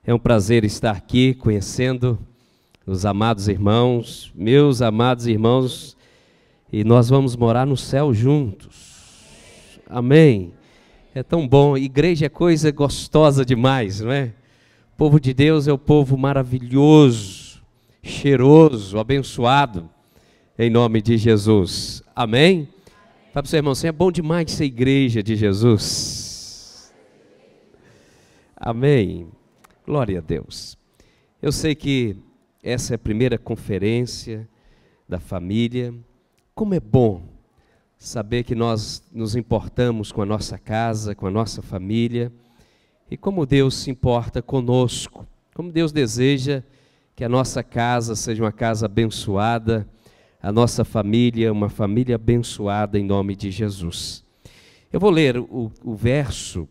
É um prazer estar aqui conhecendo os amados irmãos, meus amados irmãos, e nós vamos morar no céu juntos. Amém. É tão bom, igreja é coisa gostosa demais, não é? O povo de Deus é o povo maravilhoso, cheiroso, abençoado, em nome de Jesus. Amém? Fala para o seu irmão, é bom demais ser igreja de Jesus. Amém. Glória a Deus. Eu sei que essa é a primeira conferência da família. Como é bom saber que nós nos importamos com a nossa casa, com a nossa família, e como Deus se importa conosco, como Deus deseja que a nossa casa seja uma casa abençoada, a nossa família, uma família abençoada em nome de Jesus. Eu vou ler o verso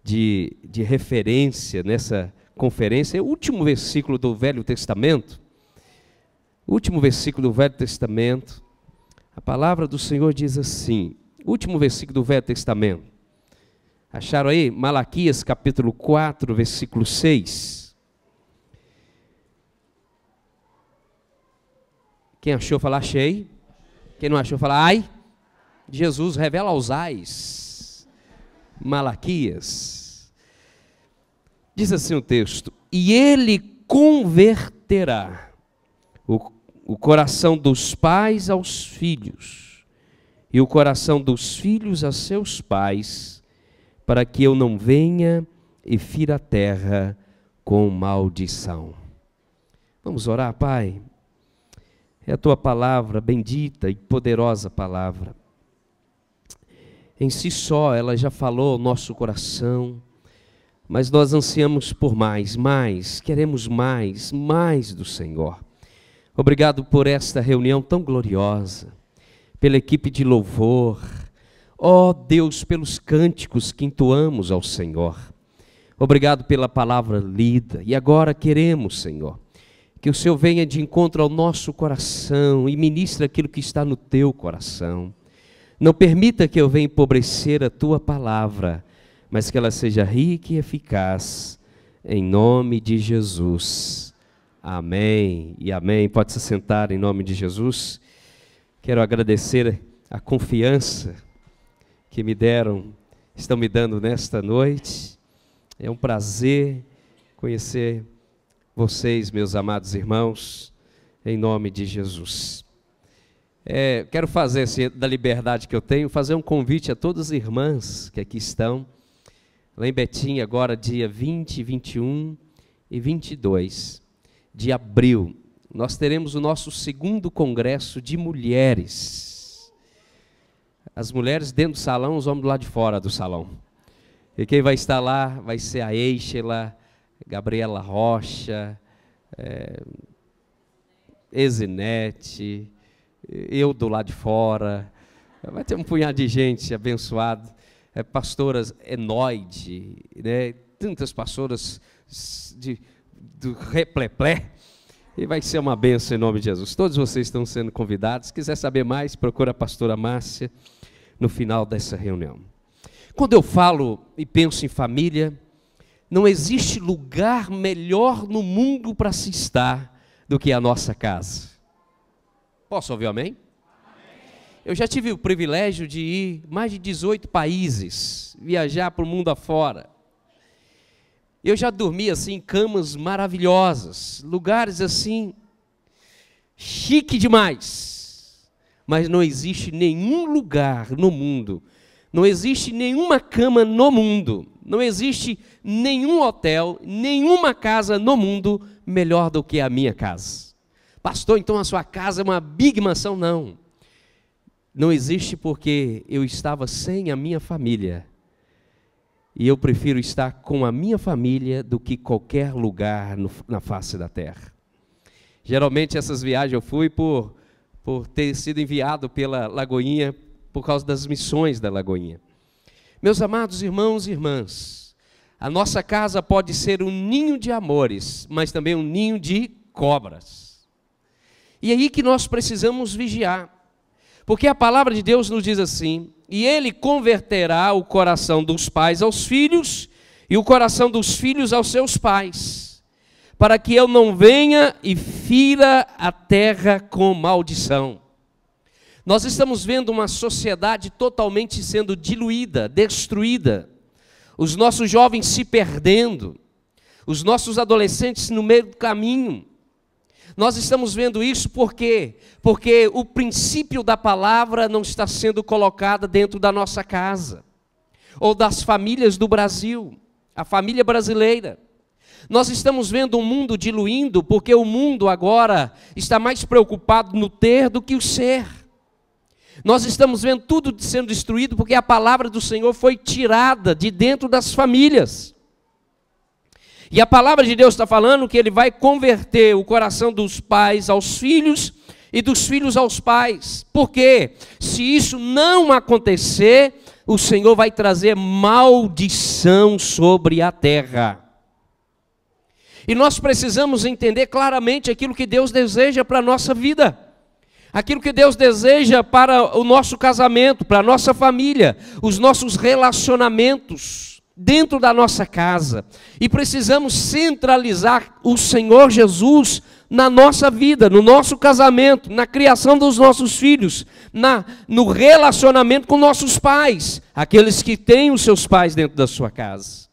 de referência nessa conferência, é o último versículo do Velho Testamento. O último versículo do Velho Testamento, a palavra do Senhor diz assim, último versículo do Velho Testamento. Acharam aí? Malaquias capítulo 4, versículo 6. Quem achou, fala achei. Quem não achou, fala ai. Jesus revela aos ais. Malaquias. Diz assim o texto, e ele converterá o coração dos pais aos filhos, e o coração dos filhos a seus pais, para que eu não venha e fira a terra com maldição. Vamos orar, Pai? É a tua palavra, bendita e poderosa palavra. Em si só, ela já falou ao nosso coração, mas nós ansiamos por mais, queremos mais do Senhor. Obrigado por esta reunião tão gloriosa, pela equipe de louvor, ó Deus, pelos cânticos que entoamos ao Senhor. Obrigado pela palavra lida, e agora queremos, Senhor, que o Senhor venha de encontro ao nosso coração e ministre aquilo que está no teu coração. Não permita que eu venha empobrecer a tua palavra, mas que ela seja rica e eficaz, em nome de Jesus. Amém e amém. Pode se sentar em nome de Jesus. Quero agradecer a confiança que me deram, estão me dando nesta noite. É um prazer conhecer vocês, meus amados irmãos, em nome de Jesus. Quero fazer, assim, da liberdade que eu tenho, fazer um convite a todas as irmãs que aqui estão, lá em Betim, agora dia 20, 21 e 22 de abril, nós teremos o nosso segundo congresso de mulheres. As mulheres dentro do salão, os homens do lado de fora do salão. E quem vai estar lá vai ser a Eichela, Gabriela Rocha, Ezinete, eu do lado de fora. Vai ter um punhado de gente abençoado. Pastoras Enoide, né? Tantas pastoras do Repleplé, e vai ser uma bênção em nome de Jesus. Todos vocês estão sendo convidados. Se quiser saber mais, procura a pastora Márcia no final dessa reunião. Quando eu falo e penso em família, não existe lugar melhor no mundo para se estar do que a nossa casa. Posso ouvir amém? Eu já tive o privilégio de ir mais de 18 países, viajar para o mundo afora. Eu já dormi assim em camas maravilhosas, lugares assim, chique demais. Mas não existe nenhum lugar no mundo, não existe nenhuma cama no mundo, não existe nenhum hotel, nenhuma casa no mundo melhor do que a minha casa. Pastor, então a sua casa é uma big mansão? Não. Não existe porque eu estava sem a minha família. E eu prefiro estar com a minha família do que qualquer lugar na face da terra. Geralmente essas viagens eu fui por ter sido enviado pela Lagoinha, por causa das missões da Lagoinha. Meus amados irmãos e irmãs, a nossa casa pode ser um ninho de amores, mas também um ninho de cobras. E é aí que nós precisamos vigiar. Porque a palavra de Deus nos diz assim, e ele converterá o coração dos pais aos filhos, e o coração dos filhos aos seus pais, para que eu não venha e fira a terra com maldição. Nós estamos vendo uma sociedade totalmente sendo diluída, destruída, os nossos jovens se perdendo, os nossos adolescentes no meio do caminho. Nós estamos vendo isso por quê? Porque o princípio da palavra não está sendo colocado dentro da nossa casa, ou das famílias do Brasil, a família brasileira. Nós estamos vendo um mundo diluindo, porque o mundo agora está mais preocupado no ter do que o ser. Nós estamos vendo tudo sendo destruído, porque a palavra do Senhor foi tirada de dentro das famílias. E a palavra de Deus está falando que Ele vai converter o coração dos pais aos filhos e dos filhos aos pais. Por quê? Se isso não acontecer, o Senhor vai trazer maldição sobre a terra. E nós precisamos entender claramente aquilo que Deus deseja para a nossa vida. Aquilo que Deus deseja para o nosso casamento, para a nossa família, os nossos relacionamentos dentro da nossa casa. E precisamos centralizar o Senhor Jesus na nossa vida, no nosso casamento, na criação dos nossos filhos, no relacionamento com nossos pais, aqueles que têm os seus pais dentro da sua casa.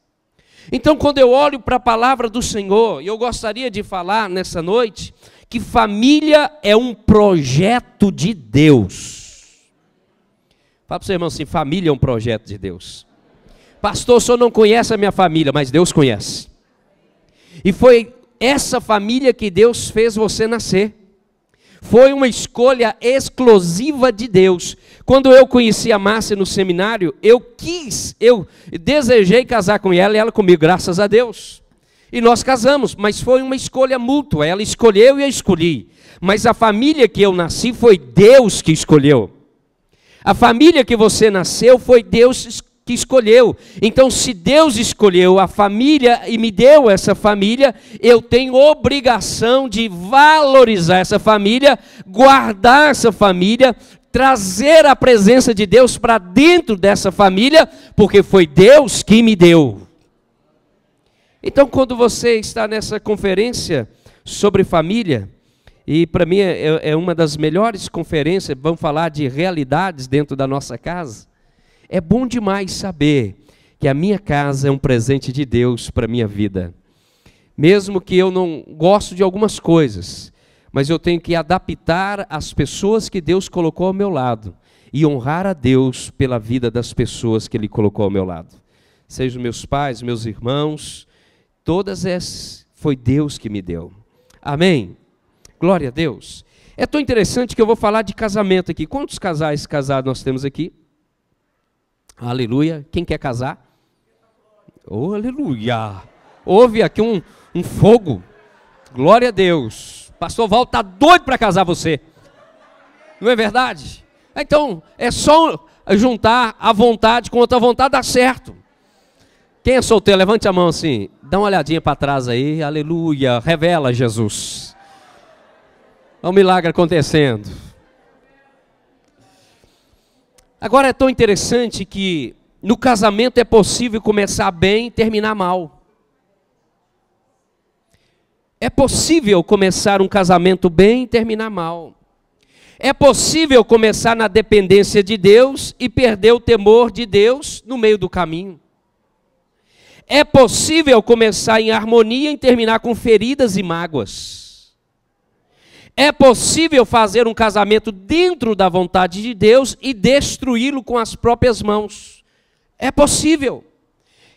Então, quando eu olho para a palavra do Senhor, e eu gostaria de falar nessa noite, que família é um projeto de Deus. Fala para o seu irmão assim, família é um projeto de Deus. Pastor, o senhor não conhece a minha família, mas Deus conhece. E foi essa família que Deus fez você nascer. Foi uma escolha exclusiva de Deus. Quando eu conheci a Márcia no seminário, eu desejei casar com ela e ela comigo, graças a Deus. E nós casamos, mas foi uma escolha mútua, ela escolheu e eu escolhi. Mas a família que eu nasci foi Deus que escolheu. A família que você nasceu foi Deus que escolheu. Então, se Deus escolheu a família e me deu essa família, eu tenho obrigação de valorizar essa família, guardar essa família, trazer a presença de Deus para dentro dessa família, porque foi Deus que me deu. Então, quando você está nessa conferência sobre família, e para mim é uma das melhores conferências, vamos falar de realidades dentro da nossa casa, é bom demais saber que a minha casa é um presente de Deus para a minha vida. Mesmo que eu não gosto de algumas coisas, mas eu tenho que adaptar as pessoas que Deus colocou ao meu lado e honrar a Deus pela vida das pessoas que Ele colocou ao meu lado. Sejam meus pais, meus irmãos, todas essas foi Deus que me deu. Amém? Glória a Deus. É tão interessante que eu vou falar de casamento aqui. Quantos casais casados nós temos aqui? Aleluia. Quem quer casar? Oh, aleluia. Houve aqui um fogo. Glória a Deus. Pastor Val está doido para casar você. Não é verdade? Então, é só juntar a vontade com outra vontade, dá certo. Quem é solteiro, levante a mão assim. Dá uma olhadinha para trás aí. Aleluia. Revela Jesus. Olha o milagre acontecendo. Agora é tão interessante que no casamento é possível começar bem e terminar mal. É possível começar um casamento bem e terminar mal. É possível começar na dependência de Deus e perder o temor de Deus no meio do caminho. É possível começar em harmonia e terminar com feridas e mágoas. É possível fazer um casamento dentro da vontade de Deus e destruí-lo com as próprias mãos. É possível.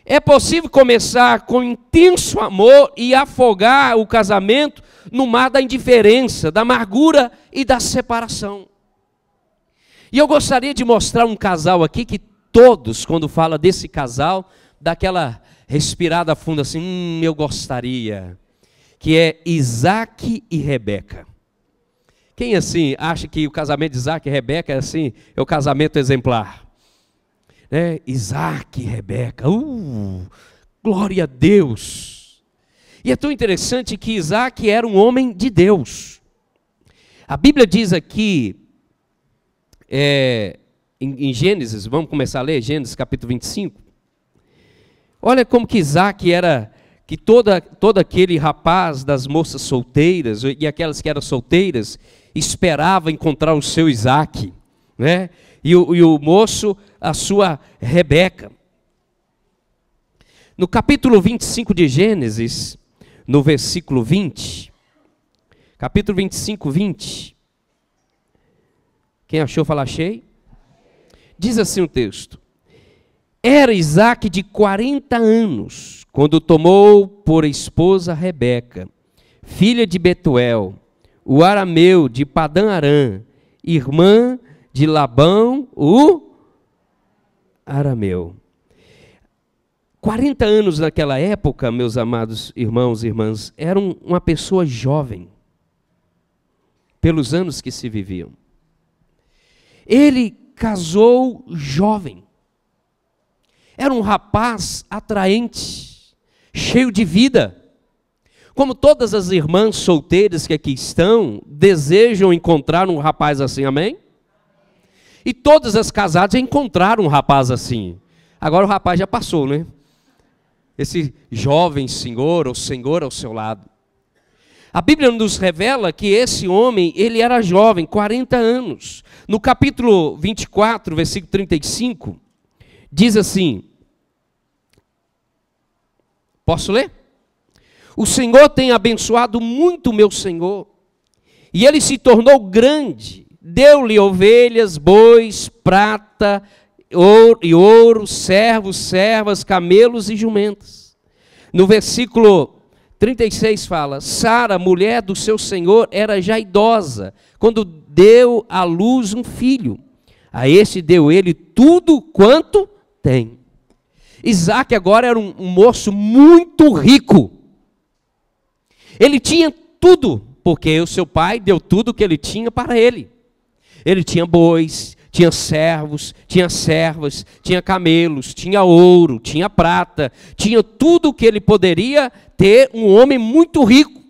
É possível começar com intenso amor e afogar o casamento no mar da indiferença, da amargura e da separação. E eu gostaria de mostrar um casal aqui que todos, quando fala desse casal, dá aquela respirada funda assim, eu gostaria, que é Isaac e Rebeca. Quem assim acha que o casamento de Isaac e Rebeca é assim, é o casamento exemplar? Né? Isaac e Rebeca, glória a Deus. E é tão interessante que Isaac era um homem de Deus. A Bíblia diz aqui, em Gênesis, vamos começar a ler, Gênesis capítulo 25. Olha como que Isaac era, que todo aquele rapaz das moças solteiras, e aquelas que eram solteiras, esperava encontrar o seu Isaac, né? E o moço, a sua Rebeca. No capítulo 25 de Gênesis, no versículo 20, capítulo 25, 20, quem achou, fala achei. Diz assim o texto: era Isaac de 40 anos, quando tomou por esposa Rebeca, filha de Betuel, o arameu de Padã-Arã, irmã de Labão, o arameu. 40 anos naquela época, meus amados irmãos e irmãs, era uma pessoa jovem, pelos anos que se viviam. Ele casou jovem. Era um rapaz atraente, cheio de vida. Como todas as irmãs solteiras que aqui estão, desejam encontrar um rapaz assim, amém? E todas as casadas encontraram um rapaz assim. Agora o rapaz já passou, né? Esse jovem senhor, ou senhor ao seu lado. A Bíblia nos revela que esse homem, ele era jovem, 40 anos. No capítulo 24, versículo 35, diz assim, posso ler? O Senhor tem abençoado muito o meu senhor, e ele se tornou grande, deu-lhe ovelhas, bois, prata, ouro, servos, servas, camelos e jumentas. No versículo 36 fala, Sara, mulher do seu senhor, era já idosa, quando deu à luz um filho. A este deu ele tudo quanto tem. Isaac agora era um moço muito rico. Ele tinha tudo, porque o seu pai deu tudo que ele tinha para ele. Ele tinha bois, tinha servos, tinha servas, tinha camelos, tinha ouro, tinha prata, tinha tudo o que ele poderia ter, um homem muito rico.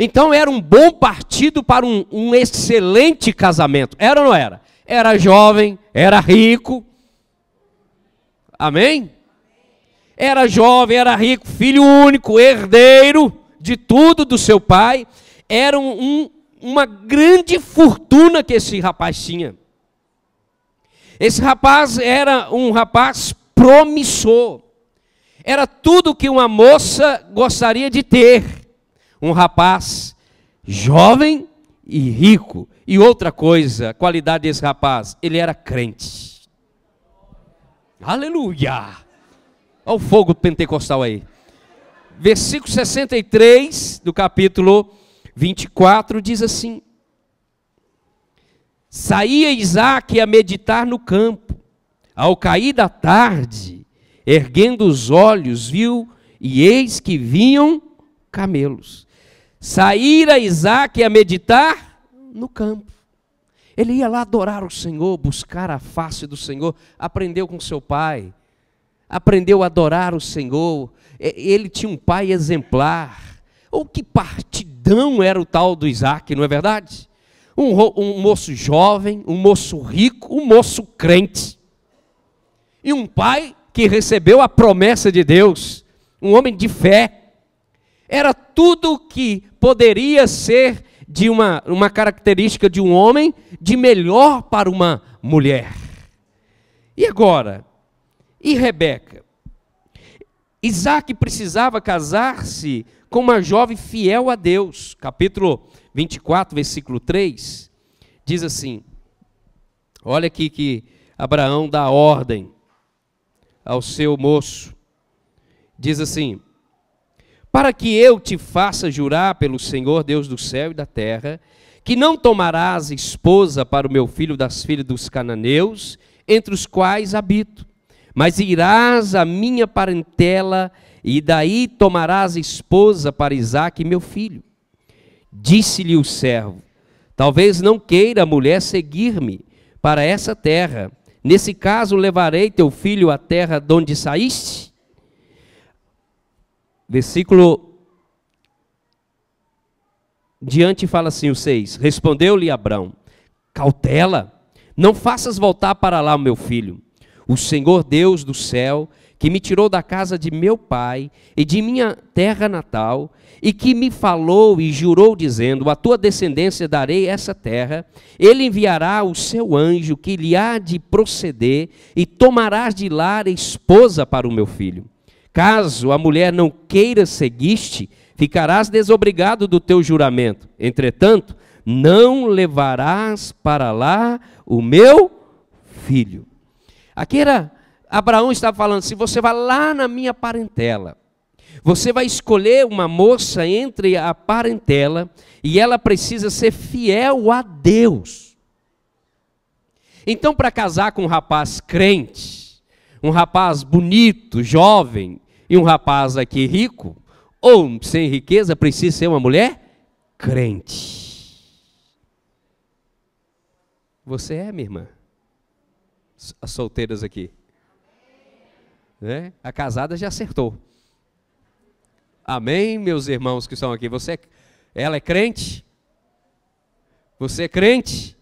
Então era um bom partido para um excelente casamento. Era ou não era? Era jovem, era rico. Amém? Era jovem, era rico, filho único, herdeiro de tudo do seu pai. Era uma grande fortuna que esse rapaz tinha. Esse rapaz era um rapaz promissor. Era tudo que uma moça gostaria de ter. Um rapaz jovem e rico. E outra coisa, a qualidade desse rapaz, ele era crente. Aleluia! Olha o fogo pentecostal aí. Versículo 63 do capítulo 24 diz assim: saía Isaac a meditar no campo. Ao cair da tarde, erguendo os olhos, viu, e eis que vinham camelos. Saíra Isaac a meditar no campo. Ele ia lá adorar o Senhor, buscar a face do Senhor. Aprendeu com seu pai. Aprendeu a adorar o Senhor. Ele tinha um pai exemplar. Oh, que partidão era o tal do Isaac, não é verdade? Um moço jovem, um moço rico, um moço crente. E um pai que recebeu a promessa de Deus. Um homem de fé. Era tudo que poderia ser de uma característica de um homem, de melhor para uma mulher. E agora? E Rebeca? Isaac precisava casar-se com uma jovem fiel a Deus. Capítulo 24, versículo 3, diz assim, olha aqui que Abraão dá ordem ao seu moço. Diz assim, para que eu te faça jurar pelo Senhor Deus do céu e da terra, que não tomarás esposa para o meu filho das filhas dos cananeus, entre os quais habito, mas irás à minha parentela, e daí tomarás esposa para Isaque, meu filho. Disse-lhe o servo, talvez não queira a mulher seguir-me para essa terra. Nesse caso, levarei teu filho à terra de onde saíste? Versículo diante fala assim, o 6. Respondeu-lhe Abrão, cautela, não faças voltar para lá o meu filho. O Senhor Deus do céu, que me tirou da casa de meu pai e de minha terra natal, e que me falou e jurou, dizendo: a tua descendência darei essa terra, ele enviará o seu anjo que lhe há de proceder, e tomarás de lá a esposa para o meu filho. Caso a mulher não queira seguir-te, ficarás desobrigado do teu juramento. Entretanto, não levarás para lá o meu filho. Aqui Abraão estava falando assim: você vai lá na minha parentela, você vai escolher uma moça entre a parentela, e ela precisa ser fiel a Deus. Então, para casar com um rapaz crente, um rapaz bonito, jovem, e um rapaz aqui rico, ou sem riqueza, precisa ser uma mulher crente. Você é, minha irmã? As solteiras aqui. Né? A casada já acertou. Amém, meus irmãos que estão aqui? Ela é crente? Você é crente?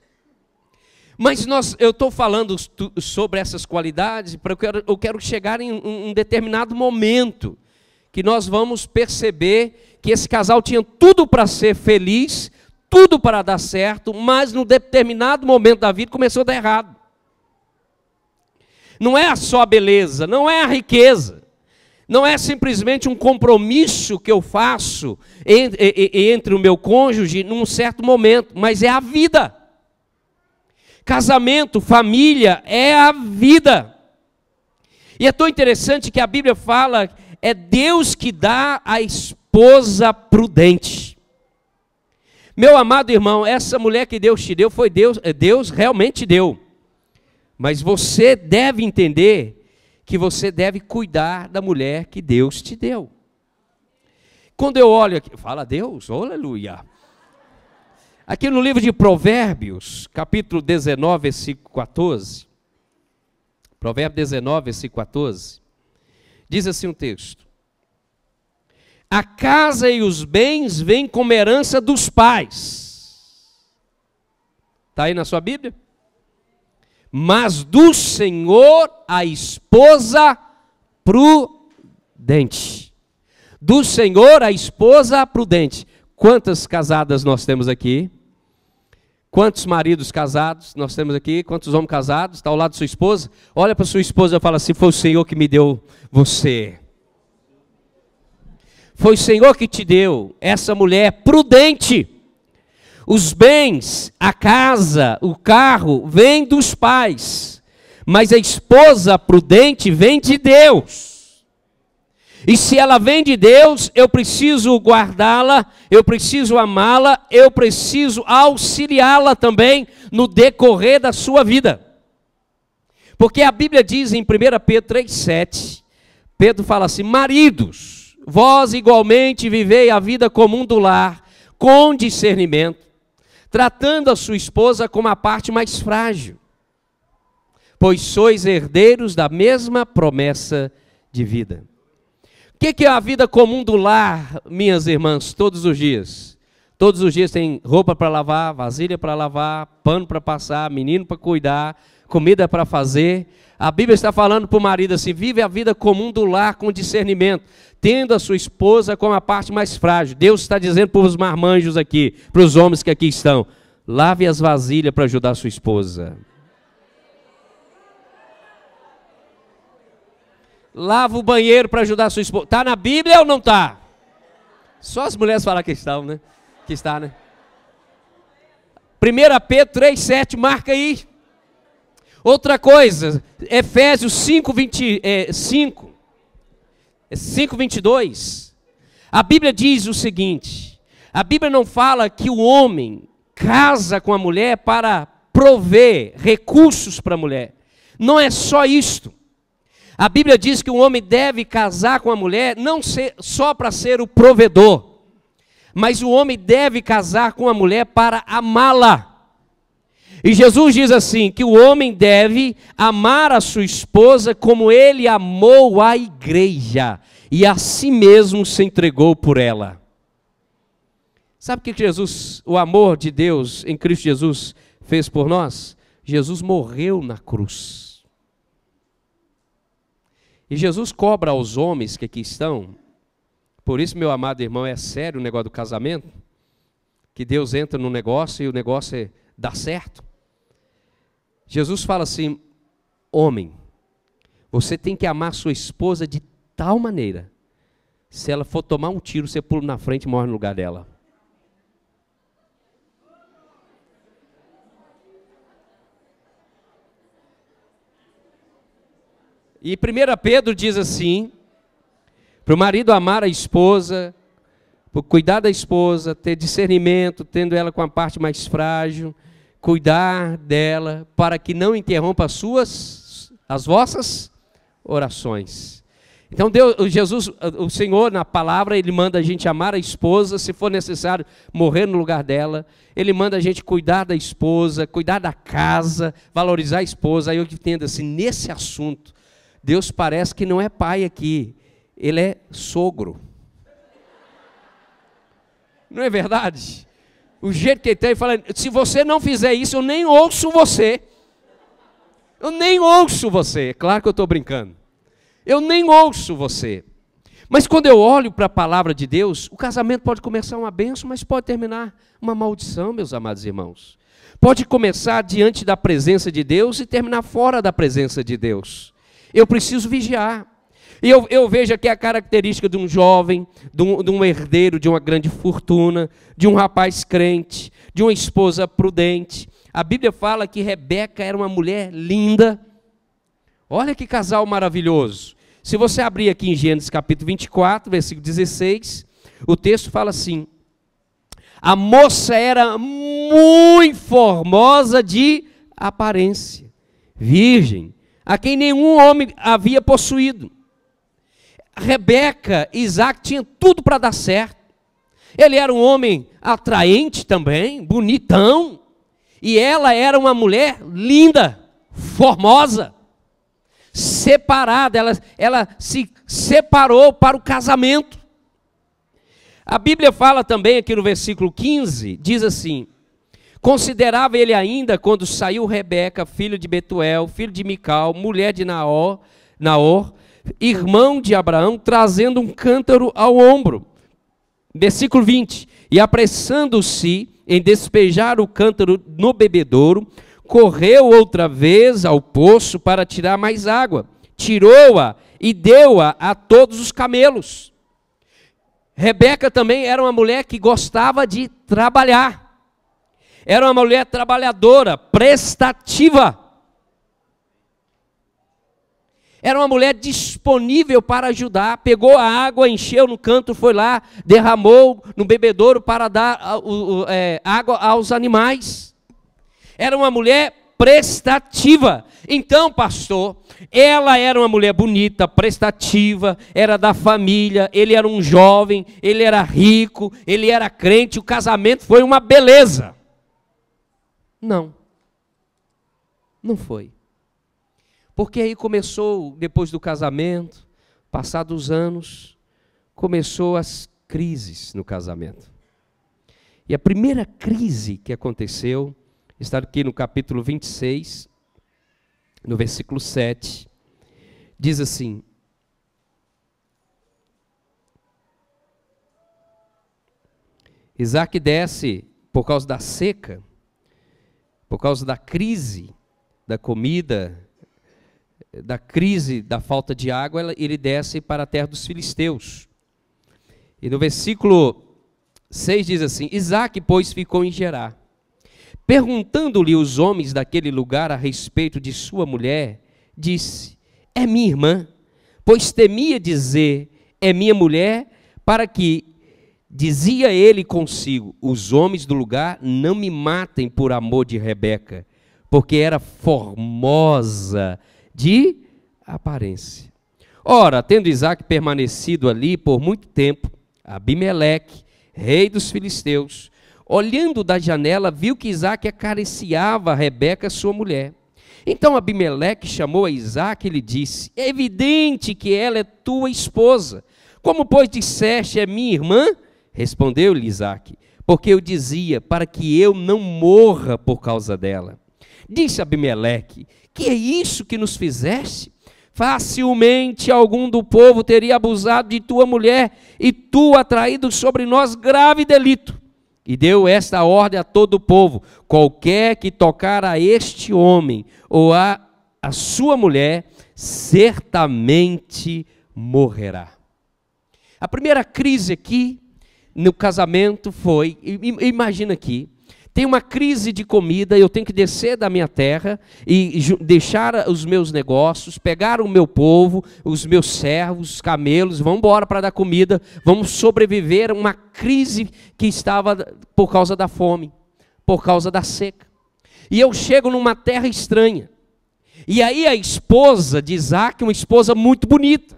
Mas eu estou falando sobre essas qualidades, porque eu quero chegar em um determinado momento, que nós vamos perceber que esse casal tinha tudo para ser feliz, tudo para dar certo, mas num determinado momento da vida começou a dar errado. Não é só a beleza, não é a riqueza, não é simplesmente um compromisso que eu faço entre o meu cônjuge num certo momento, mas é a vida. Casamento, família, é a vida. E é tão interessante que a Bíblia fala, é Deus que dá a esposa prudente. Meu amado irmão, essa mulher que Deus te deu, foi Deus realmente deu. Mas você deve entender que você deve cuidar da mulher que Deus te deu. Quando eu olho aqui, fala Deus, aleluia. Aqui no livro de Provérbios, capítulo 19, versículo 14. Provérbio 19, versículo 14. Diz assim um texto: a casa e os bens vêm como herança dos pais. Está aí na sua Bíblia? Mas do Senhor a esposa prudente. Do Senhor a esposa prudente. Quantas casadas nós temos aqui? Quantos maridos casados nós temos aqui? Quantos homens casados? Está ao lado da sua esposa? Olha para sua esposa e fala assim: foi o Senhor que me deu você. Foi o Senhor que te deu essa mulher prudente. Os bens, a casa, o carro, vêm dos pais. Mas a esposa prudente vem de Deus. E se ela vem de Deus, eu preciso guardá-la, eu preciso amá-la, eu preciso auxiliá-la também no decorrer da sua vida. Porque a Bíblia diz em 1 Pedro 3,7, Pedro fala assim: maridos, vós igualmente vivei a vida comum do lar, com discernimento, tratando a sua esposa como a parte mais frágil, pois sois herdeiros da mesma promessa de vida. O que é a vida comum do lar, minhas irmãs, todos os dias? Todos os dias tem roupa para lavar, vasilha para lavar, pano para passar, menino para cuidar, comida para fazer. A Bíblia está falando para o marido assim: vive a vida comum do lar com discernimento, tendo a sua esposa como a parte mais frágil. Deus está dizendo para os marmanjos aqui, para os homens que aqui estão: lave as vasilhas para ajudar a sua esposa. Lava o banheiro para ajudar a sua esposa. Está na Bíblia ou não está? Só as mulheres falam que estão, né? Que está, né? 1 Pedro 3,7, marca aí. Outra coisa, Efésios 5:22. A Bíblia diz o seguinte: a Bíblia não fala que o homem casa com a mulher para prover recursos para a mulher. Não é só isto. A Bíblia diz que o homem deve casar com a mulher não só para ser o provedor, mas o homem deve casar com a mulher para amá-la. E Jesus diz assim, que o homem deve amar a sua esposa como ele amou a igreja e a si mesmo se entregou por ela. Sabe o que Jesus, o amor de Deus em Cristo Jesus fez por nós? Jesus morreu na cruz. E Jesus cobra aos homens que aqui estão. Por isso, meu amado irmão, é sério o negócio do casamento, que Deus entra no negócio e o negócio dá certo. Jesus fala assim: homem, você tem que amar sua esposa de tal maneira, se ela for tomar um tiro, você pula na frente e morre no lugar dela. E 1 Pedro diz assim, para o marido amar a esposa, para cuidar da esposa, ter discernimento, tendo ela com a parte mais frágil, cuidar dela, para que não interrompa as vossas orações. Então Jesus, o Senhor na palavra, Ele manda a gente amar a esposa, se for necessário morrer no lugar dela. Ele manda a gente cuidar da esposa, cuidar da casa, valorizar a esposa. Aí eu entendo assim, nesse assunto, Deus parece que não é pai aqui, Ele é sogro. Não é verdade? O jeito que Ele tem, fala, se você não fizer isso, eu nem ouço você. Eu nem ouço você. Claro que eu estou brincando. Eu nem ouço você. Mas quando eu olho para a palavra de Deus, o casamento pode começar uma bênção, mas pode terminar uma maldição, meus amados irmãos. Pode começar diante da presença de Deus e terminar fora da presença de Deus. Eu preciso vigiar. E eu vejo aqui a característica de um jovem, de um herdeiro de uma grande fortuna, de um rapaz crente, de uma esposa prudente. A Bíblia fala que Rebeca era uma mulher linda. Olha que casal maravilhoso. Se você abrir aqui em Gênesis capítulo 24, versículo 16, o texto fala assim: a moça era muito formosa de aparência, virgem, a quem nenhum homem havia possuído. Rebeca, Isaac tinha tudo para dar certo. Ele era um homem atraente também, bonitão, e ela era uma mulher linda, formosa, separada, ela se separou para o casamento. A Bíblia fala também aqui no versículo 15, diz assim: considerava ele ainda quando saiu Rebeca, filho de Betuel, filho de Mical, mulher de Naor, irmão de Abraão, trazendo um cântaro ao ombro. Versículo 20, e apressando-se em despejar o cântaro no bebedouro, correu outra vez ao poço para tirar mais água. Tirou-a e deu-a a todos os camelos. Rebeca também era uma mulher que gostava de trabalhar. Era uma mulher trabalhadora, prestativa. Era uma mulher disponível para ajudar. Pegou a água, encheu no canto, foi lá, derramou no bebedouro para dar água aos animais. Era uma mulher prestativa. Então, pastor, ela era uma mulher bonita, prestativa, era da família, ele era um jovem, ele era rico, ele era crente, o casamento foi uma beleza. Não foi. Porque aí começou, depois do casamento, passados os anos, começou as crises no casamento. E a primeira crise que aconteceu está aqui no capítulo 26, no versículo 7, diz assim: Isaac desce por causa da seca, por causa da crise da comida, da crise da falta de água, ele desce para a terra dos filisteus. E no versículo 6 diz assim: Isaac, pois, ficou em Gerar. Perguntando-lhe os homens daquele lugar a respeito de sua mulher, disse: é minha irmã, pois temia dizer, é minha mulher, para que, dizia ele consigo, os homens do lugar não me matem por amor de Rebeca, porque era formosa de aparência. Ora, tendo Isaac permanecido ali por muito tempo, Abimeleque, rei dos filisteus, olhando da janela, viu que Isaac acariciava a Rebeca, sua mulher. Então Abimeleque chamou a Isaac e lhe disse: é evidente que ela é tua esposa. Como, pois, disseste, é minha irmã? Respondeu-lhe Isaac: porque eu dizia, para que eu não morra por causa dela. Disse Abimeleque: que é isso que nos fizeste? facilmente algum do povo teria abusado de tua mulher, e tu atraído sobre nós grave delito. E deu esta ordem a todo o povo: qualquer que tocar a este homem ou a sua mulher, certamente morrerá. A primeira crise aqui no casamento foi, imagina aqui, tem uma crise de comida, eu tenho que descer da minha terra e deixar os meus negócios, pegar o meu povo, os meus servos, os camelos, vamos embora para dar comida, vamos sobreviver a uma crise que estava por causa da fome, por causa da seca. E eu chego numa terra estranha. E aí a esposa de Isaac, uma esposa muito bonita,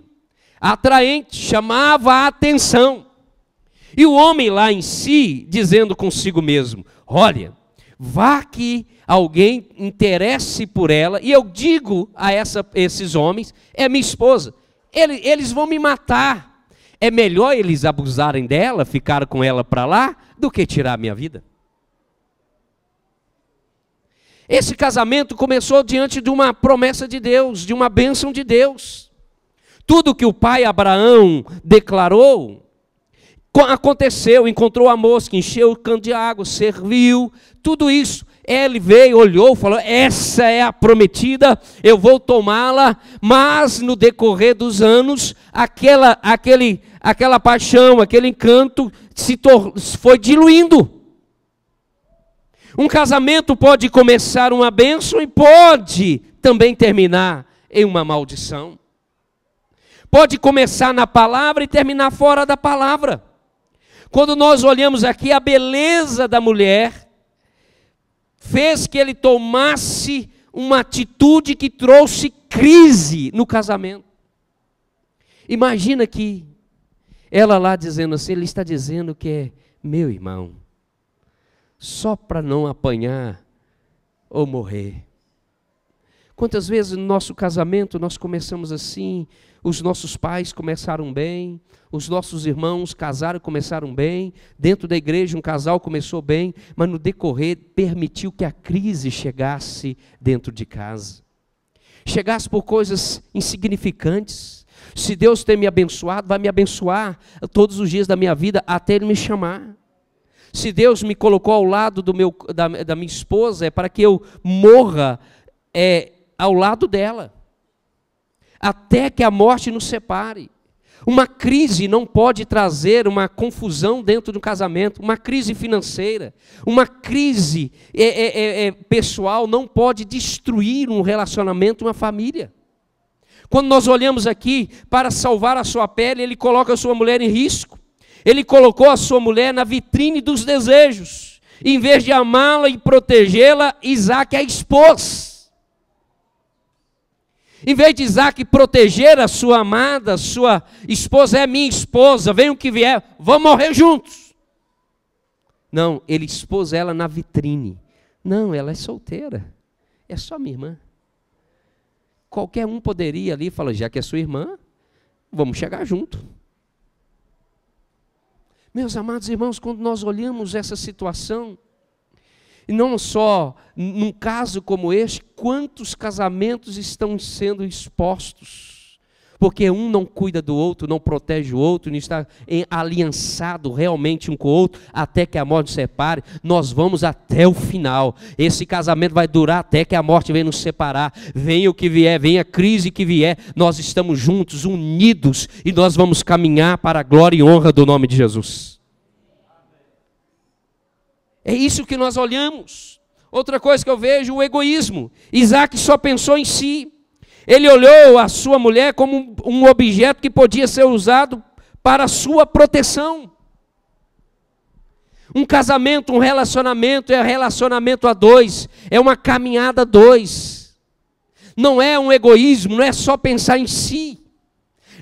atraente, chamava a atenção. E o homem lá em si, dizendo consigo mesmo: olha, vá que alguém interesse por ela, e eu digo a esses homens, é minha esposa, eles vão me matar. É melhor eles abusarem dela, ficar com ela para lá, do que tirar a minha vida. Esse casamento começou diante de uma promessa de Deus, de uma bênção de Deus. Tudo que o pai Abraão declarou, aconteceu. Encontrou a mosca, encheu o cano de água, serviu, tudo isso. Ele veio, olhou, falou: essa é a prometida, eu vou tomá-la. Mas no decorrer dos anos, aquela paixão, aquele encanto foi diluindo. Um casamento pode começar uma bênção e pode também terminar em uma maldição. Pode começar na palavra e terminar fora da palavra. Quando nós olhamos aqui, a beleza da mulher fez que ele tomasse uma atitude que trouxe crise no casamento. Imagina que ela lá dizendo assim, ele está dizendo que é meu irmão, só para não apanhar ou morrer. Quantas vezes no nosso casamento nós começamos assim, os nossos pais começaram bem, os nossos irmãos casaram e começaram bem, dentro da igreja um casal começou bem, mas no decorrer permitiu que a crise chegasse dentro de casa. Chegasse por coisas insignificantes. Se Deus tem me abençoado, vai me abençoar todos os dias da minha vida até Ele me chamar. Se Deus me colocou ao lado da minha esposa, é para que eu morra ao lado dela, até que a morte nos separe. Uma crise não pode trazer uma confusão dentro do casamento, uma crise financeira, uma crise pessoal não pode destruir um relacionamento, uma família. Quando nós olhamos aqui, para salvar a sua pele, ele coloca a sua mulher em risco. Ele colocou a sua mulher na vitrine dos desejos. Em vez de amá-la e protegê-la, Isaac a expôs. Em vez de Isaac proteger a sua amada, sua esposa é minha esposa, venha o que vier, vamos morrer juntos. Não, ele expôs ela na vitrine. Não, ela é solteira, é só minha irmã. Qualquer um poderia ali falar, já que é sua irmã, vamos chegar junto. Meus amados irmãos, quando nós olhamos essa situação, e não só num caso como este, quantos casamentos estão sendo expostos? Porque um não cuida do outro, não protege o outro, não está aliançado realmente um com o outro, até que a morte separe. Nós vamos até o final. Esse casamento vai durar até que a morte venha nos separar. Venha o que vier, venha a crise que vier, nós estamos juntos, unidos, e nós vamos caminhar para a glória e honra do nome de Jesus. É isso que nós olhamos. Outra coisa que eu vejo, o egoísmo. Isaac só pensou em si. Ele olhou a sua mulher como um objeto que podia ser usado para a sua proteção. Um casamento, um relacionamento, é relacionamento a dois, é uma caminhada a dois. Não é um egoísmo, não é só pensar em si.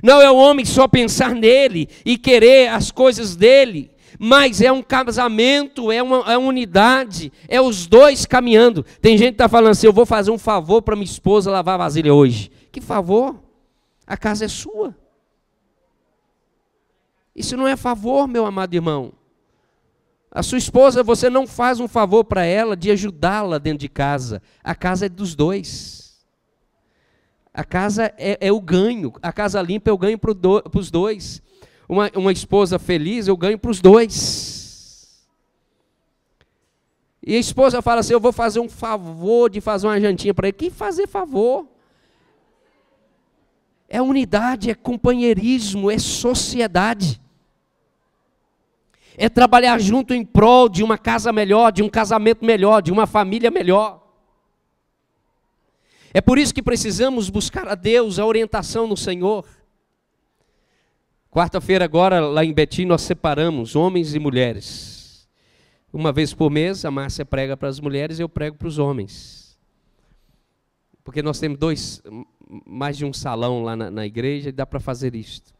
Não é o homem só pensar nele e querer as coisas dele. Mas é um casamento, é uma unidade, é os dois caminhando. Tem gente que está falando assim, eu vou fazer um favor para minha esposa lavar a vasilha hoje. Que favor? A casa é sua. Isso não é favor, meu amado irmão. A sua esposa, você não faz um favor para ela de ajudá-la dentro de casa. A casa é dos dois. A casa é o ganho. A casa limpa eu ganho para os dois. Uma esposa feliz eu ganho para os dois. E a esposa fala assim, eu vou fazer um favor de fazer uma jantinha para ele. Que fazer favor? É unidade, é companheirismo, é sociedade. É trabalhar junto em prol de uma casa melhor, de um casamento melhor, de uma família melhor. É por isso que precisamos buscar a Deus, a orientação no Senhor. Quarta-feira agora, lá em Betim, nós separamos homens e mulheres. Uma vez por mês, a Márcia prega para as mulheres e eu prego para os homens. Porque nós temos mais de um salão lá na igreja e dá para fazer isto.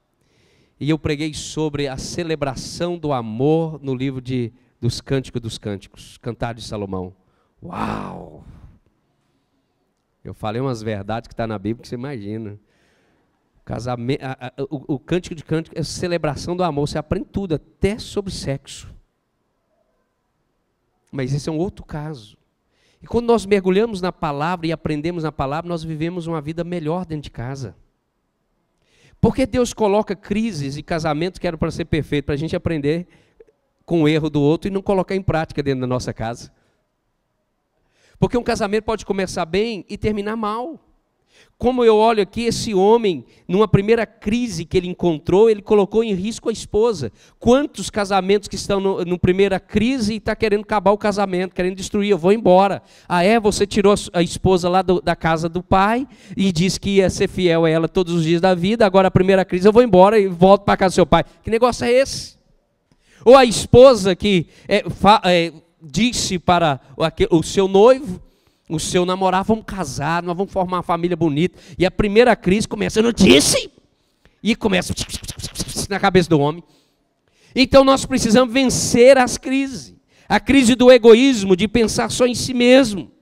E eu preguei sobre a celebração do amor no livro dos Cânticos dos Cânticos, Cantar de Salomão. Uau! Eu falei umas verdades que está na Bíblia que você imagina. O Cântico de Cânticos é a celebração do amor, você aprende tudo, até sobre sexo. Mas esse é um outro caso. E quando nós mergulhamos na palavra e aprendemos na palavra, nós vivemos uma vida melhor dentro de casa. Porque Deus coloca crises e casamentos que eram para ser perfeitos, para a gente aprender com o erro do outro e não colocar em prática dentro da nossa casa. Porque um casamento pode começar bem e terminar mal. Como eu olho aqui, esse homem, numa primeira crise que ele encontrou, ele colocou em risco a esposa. Quantos casamentos que estão na primeira crise e está querendo acabar o casamento, querendo destruir, eu vou embora. Você tirou a esposa lá da casa do pai e disse que ia ser fiel a ela todos os dias da vida, agora a primeira crise eu vou embora e volto para a casa do seu pai. Que negócio é esse? Ou a esposa que disse para o seu noivo, o seu namorado, vamos casar, nós vamos formar uma família bonita. E a primeira crise começa, eu não disse? E começa na cabeça do homem. Então nós precisamos vencer as crises. A crise do egoísmo, de pensar só em si mesmo.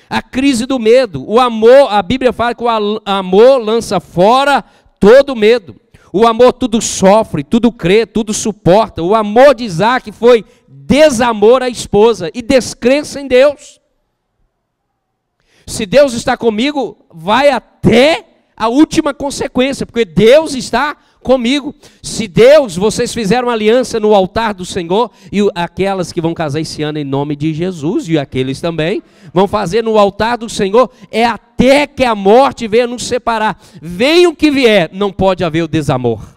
A crise do medo. O amor, a Bíblia fala que o amor lança fora todo medo. O amor tudo sofre, tudo crê, tudo suporta. O amor de Isaac foi desamor à esposa e descrença em Deus. Se Deus está comigo, vai até a última consequência, porque Deus está comigo. Se vocês fizeram aliança no altar do Senhor, e aquelas que vão casar esse ano em nome de Jesus, e aqueles também, vão fazer no altar do Senhor, é até que a morte venha nos separar. Venha o que vier, não pode haver o desamor.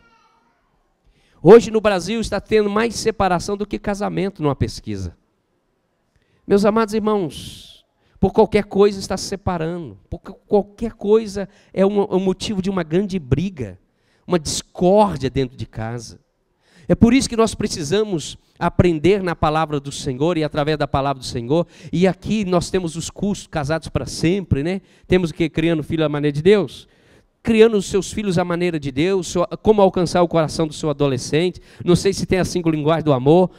Hoje no Brasil está tendo mais separação do que casamento numa pesquisa. Meus amados irmãos, por qualquer coisa está se separando, porque qualquer coisa é um motivo de uma grande briga, uma discórdia dentro de casa. É por isso que nós precisamos aprender na palavra do Senhor e através da palavra do Senhor. E aqui nós temos os cursos Casados para Sempre, né? Temos o que? Criando filho à maneira de Deus. Criando os seus filhos à maneira de Deus, como alcançar o coração do seu adolescente. Não sei se tem as 5 linguagens do amor.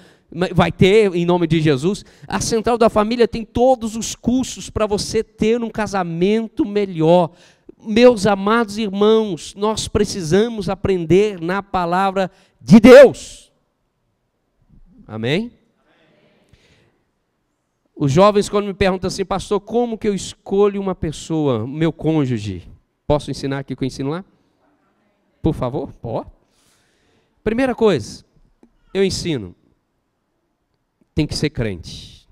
Vai ter, em nome de Jesus. A Central da Família tem todos os cursos para você ter um casamento melhor. Meus amados irmãos, nós precisamos aprender na palavra de Deus. Amém? Os jovens quando me perguntam assim, pastor, como que eu escolho uma pessoa, meu cônjuge? Posso ensinar aqui o que eu ensino lá? Por favor? Primeira coisa, eu ensino. Tem que ser crente.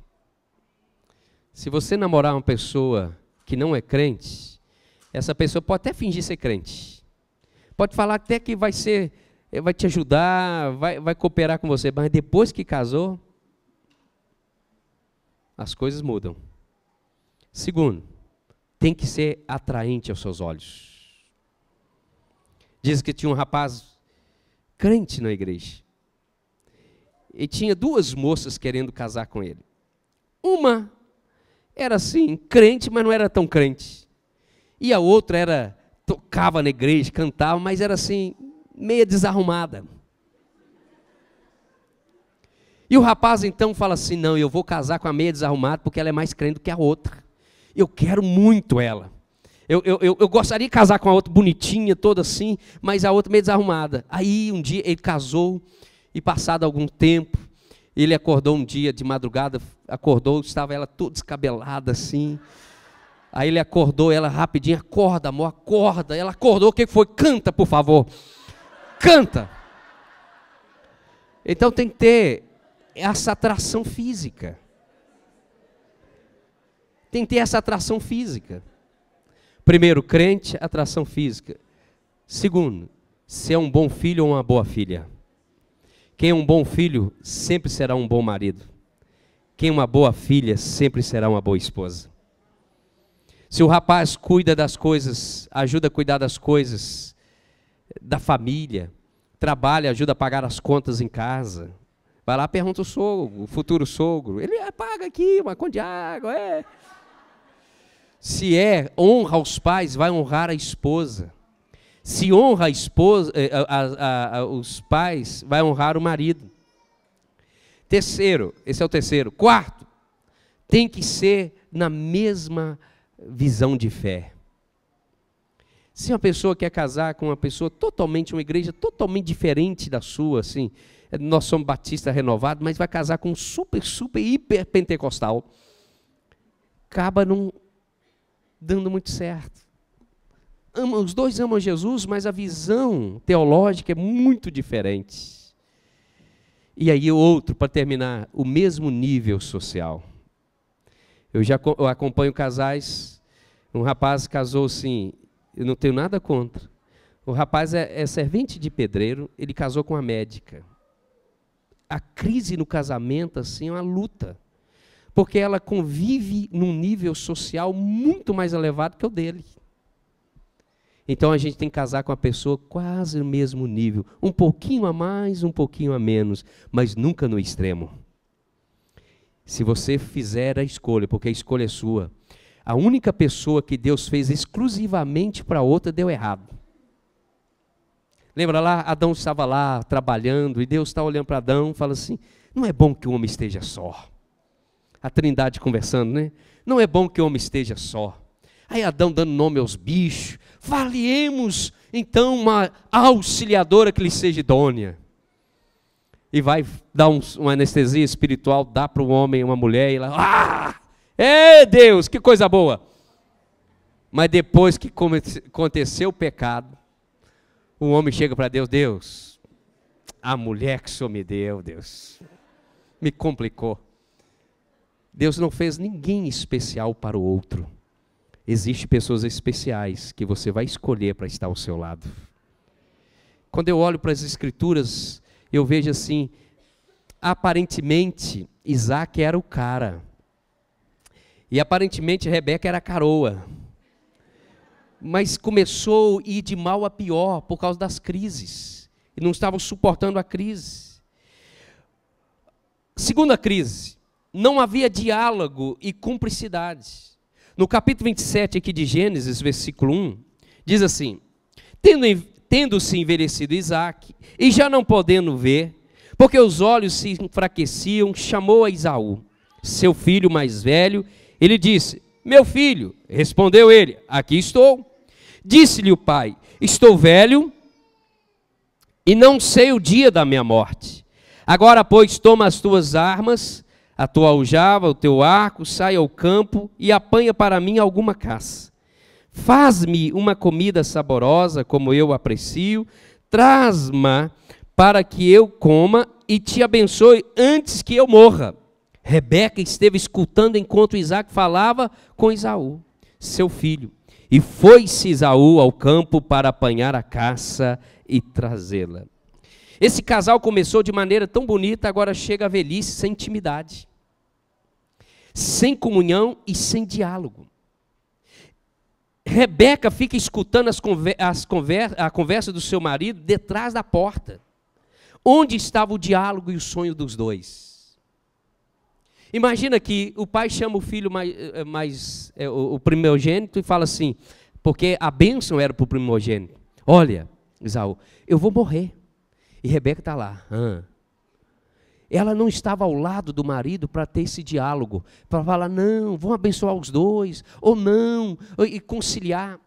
Se você namorar uma pessoa que não é crente, essa pessoa pode até fingir ser crente. Pode falar até que vai te ajudar, vai cooperar com você, mas depois que casou, as coisas mudam. Segundo, tem que ser atraente aos seus olhos. Diz que tinha um rapaz crente na igreja. E tinha 2 moças querendo casar com ele. Uma era assim, crente, mas não era tão crente. E a outra tocava na igreja, cantava, mas era assim, meia desarrumada. E o rapaz então fala assim, não, eu vou casar com a meia desarrumada porque ela é mais crente do que a outra. Eu quero muito ela. Eu gostaria de casar com a outra bonitinha, toda assim, mas a outra meio desarrumada. Aí um dia ele casou. E passado algum tempo, ele acordou um dia de madrugada, estava ela toda descabelada assim. Aí ele acordou ela rapidinho, acorda, amor, acorda. Ela acordou, o que foi? Canta, por favor. Canta. Então tem que ter essa atração física. Tem que ter essa atração física. Primeiro, crente, atração física. Segundo, ser um bom filho ou uma boa filha. Quem é um bom filho sempre será um bom marido. Quem é uma boa filha sempre será uma boa esposa. Se o rapaz cuida das coisas, ajuda a cuidar das coisas da família, trabalha, ajuda a pagar as contas em casa, vai lá, pergunta o sogro, o futuro sogro, ele paga aqui uma conta de água, Se honra os pais, vai honrar a esposa. Se honra a esposa, os pais, vai honrar o marido. Terceiro, esse é o terceiro. Quarto, tem que ser na mesma visão de fé. Se uma pessoa quer casar com uma pessoa totalmente, uma igreja totalmente diferente da sua, assim, nós somos batista renovado, mas vai casar com um super, hiper pentecostal, acaba não dando muito certo. Os dois amam Jesus, mas a visão teológica é muito diferente. E aí outro, para terminar, o mesmo nível social. Eu acompanho casais, um rapaz casou assim, eu não tenho nada contra. O rapaz é servente de pedreiro, ele casou com uma médica. A crise no casamento assim, é uma luta, porque ela convive num nível social muito mais elevado que o dele. Então a gente tem que casar com a pessoa quase no mesmo nível, um pouquinho a mais, um pouquinho a menos, mas nunca no extremo. Se você fizer a escolha, porque a escolha é sua, a única pessoa que Deus fez exclusivamente para outra deu errado. Lembra lá, Adão estava lá trabalhando e Deus está olhando para Adão e fala assim, não é bom que o homem esteja só. A Trindade conversando, né? Não é bom que o homem esteja só. Aí Adão dando nome aos bichos, falemos então uma auxiliadora que lhe seja idônea. E vai dar uma anestesia espiritual, dá para o homem uma mulher e ela, Deus, que coisa boa. Mas depois que aconteceu o pecado, o homem chega para Deus, Deus, a mulher que o Senhor me deu, Deus, me complicou. Deus não fez ninguém especial para o outro. Existem pessoas especiais que você vai escolher para estar ao seu lado. Quando eu olho para as Escrituras, eu vejo assim, aparentemente Isaac era o cara. E aparentemente Rebeca era a caroa. Mas começou a ir de mal a pior por causa das crises. E não estavam suportando a crise. Segunda crise, não havia diálogo e cumplicidade. No capítulo 27 aqui de Gênesis, versículo 1, diz assim, tendo-se envelhecido Isaac, e já não podendo ver, porque os olhos se enfraqueciam, chamou a Esaú, seu filho mais velho, ele disse, meu filho, respondeu ele, aqui estou. Disse-lhe o pai, estou velho e não sei o dia da minha morte. Agora, pois, toma as tuas armas, a tua aljava, o teu arco, sai ao campo e apanha para mim alguma caça. Faz-me uma comida saborosa, como eu aprecio, traz-me para que eu coma e te abençoe antes que eu morra. Rebeca esteve escutando enquanto Isaac falava com Esaú, seu filho. E foi-se Esaú ao campo para apanhar a caça e trazê-la. Esse casal começou de maneira tão bonita, agora chega a velhice sem intimidade, sem comunhão e sem diálogo. Rebeca fica escutando a conversa do seu marido detrás da porta. Onde estava o diálogo e o sonho dos dois? Imagina que o pai chama o filho o primogênito e fala assim, porque a bênção era para o primogênito. Olha, Esaú, eu vou morrer. E Rebeca está lá. Ela não estava ao lado do marido para ter esse diálogo, para falar, não, vamos abençoar os dois, ou não, e conciliar.